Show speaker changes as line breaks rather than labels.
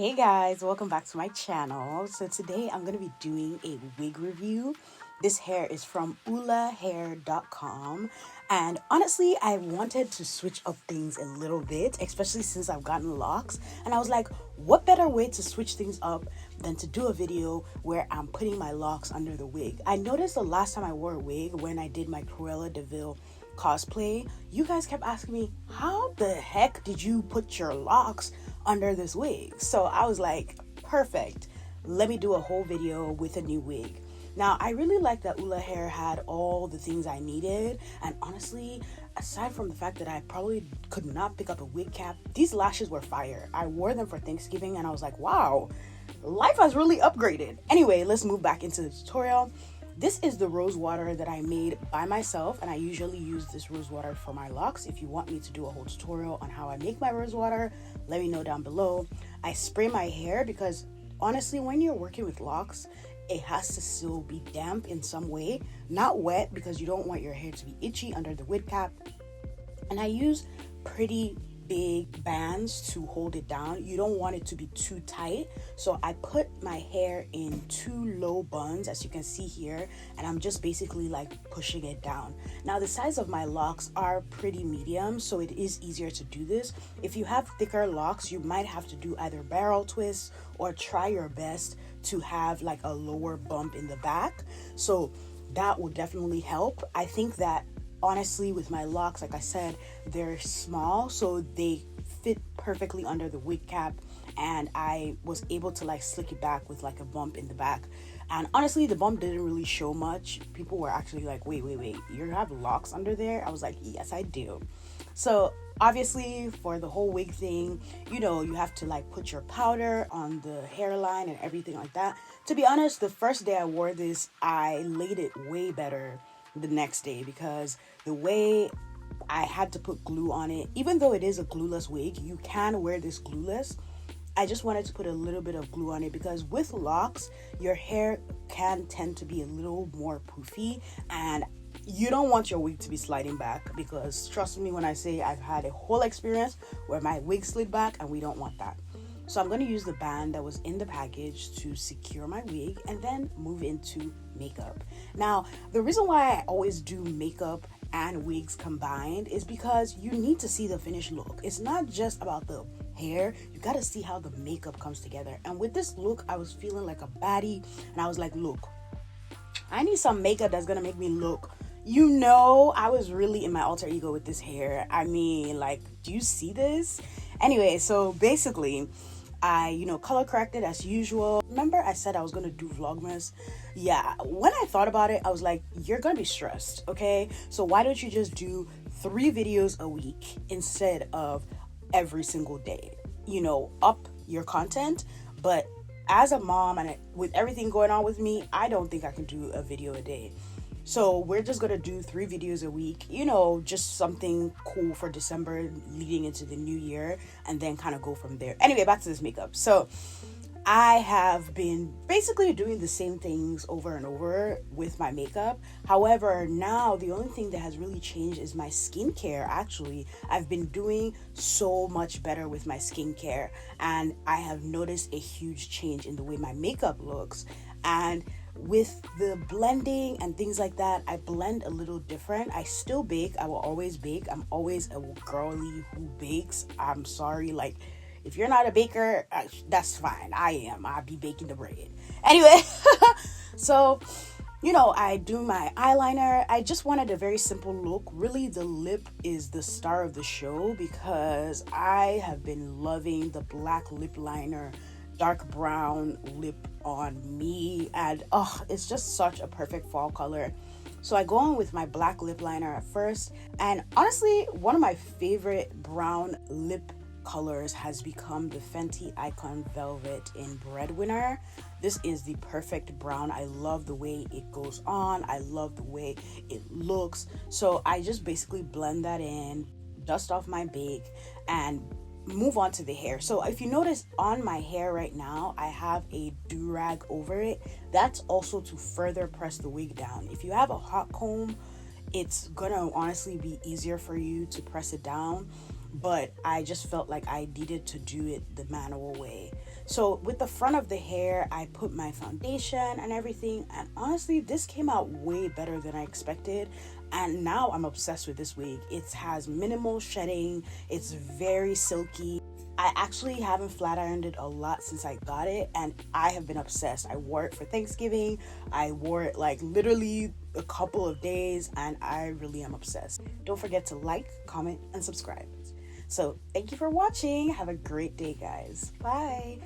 Hey guys, welcome back to my channel. So today I'm going to be doing a wig review. This hair is from ULAHAIR.com, and honestly I wanted to switch up things a little bit, especially since I've gotten locks, and I was like, what better way to switch things up than to do a video where I'm putting my locks under the wig. I noticed the last time I wore a wig, when I did my Cruella de Vil cosplay, you guys kept asking me, how the heck did you put your locks under this wig? So I was like, perfect, let me do a whole video with a new wig. Now I really like that Ula Hair had all the things I needed, and honestly, aside from the fact that I probably could not pick up a wig cap, these lashes were fire. I wore them for Thanksgiving and I was like, wow, life has really upgraded. Anyway, let's move back into the tutorial. This is the rose water that I made by myself, and I usually use this rose water for my locks. If you want me to do a whole tutorial on how I make my rose water, let me know down below. I spray my hair because honestly, when you're working with locks, it has to still be damp in some way, not wet, because you don't want your hair to be itchy under the wig cap. And I use pretty big bands to hold it down. You don't want it to be too tight, so I put my hair in two low buns, as you can see here, and I'm just basically like pushing it down. Now the size of my locks are pretty medium, so it is easier to do this. If you have thicker locks, you might have to do either barrel twists or try your best to have like a lower bump in the back, so that will definitely help. I think that honestly, with my locks, like I said, they're small, so they fit perfectly under the wig cap, and I was able to like slick it back with like a bump in the back. And honestly, the bump didn't really show much. People were actually like, wait, you have locks under there? I was like, yes, I do. So obviously, for the whole wig thing, you have to like put your powder on the hairline and everything like that. To be honest, the first day I wore this, I laid it way better the next day, because the way I had to put glue on it, even though it is a glueless wig, you can wear this glueless. I just wanted to put a little bit of glue on it because with locks, your hair can tend to be a little more poofy, and you don't want your wig to be sliding back, because trust me when I say I've had a whole experience where my wig slid back, and we don't want that. So I'm going to use the band that was in the package to secure my wig and then move into makeup. Now, the reason why I always do makeup and wigs combined is because you need to see the finished look. It's not just about the hair, you got to see how the makeup comes together. And with this look, I was feeling like a baddie, and I was like, look, I need some makeup that's going to make me look, I was really in my alter ego with this hair. I mean, like, do you see this? Anyway, so basically, I, color corrected as usual. Remember I said I was going to do Vlogmas? Yeah, when I thought about it, I was like, you're going to be stressed, okay? So why don't you just do 3 videos a week instead of every single day? Up your content. But as a mom, and with everything going on with me, I don't think I can do a video a day. So we're just gonna do 3 videos a week, just something cool for December leading into the new year, and then kind of go from there. Anyway, back to this makeup. So I have been basically doing the same things over and over with my makeup. However, now the only thing that has really changed is my skincare. Actually, I've been doing so much better with my skincare, and I have noticed a huge change in the way my makeup looks. And with the blending and things like that, I blend a little different. I still bake. I will always bake. I'm always a girly who bakes. I'm sorry, like, if you're not a baker, that's fine. I am. I'll be baking the bread. Anyway, so, I do my eyeliner. I just wanted a very simple look. Really, the lip is the star of the show because I have been loving the black lip liner, dark brown lip on me, and it's just such a perfect fall color. So I go on with my black lip liner at first, and honestly, one of my favorite brown lip colors has become the Fenty Icon Velvet in Breadwinner. This is the perfect brown. I love the way it goes on. I love the way it looks. So I just basically blend that in, dust off my bake, and move on to the hair. So if you notice on my hair right now, I have a do-rag over it. That's also to further press the wig down. If you have a hot comb, it's gonna honestly be easier for you to press it down, but I just felt like I needed to do it the manual way. So with the front of the hair, I put my foundation and everything, and honestly, this came out way better than I expected. And now I'm obsessed with this wig. It has minimal shedding, it's very silky. I actually haven't flat ironed it a lot since I got it, and I have been obsessed. I wore it for Thanksgiving. I wore it like literally a couple of days, and I really am obsessed. Don't forget to like, comment, and subscribe. So thank you for watching. Have a great day, guys. Bye.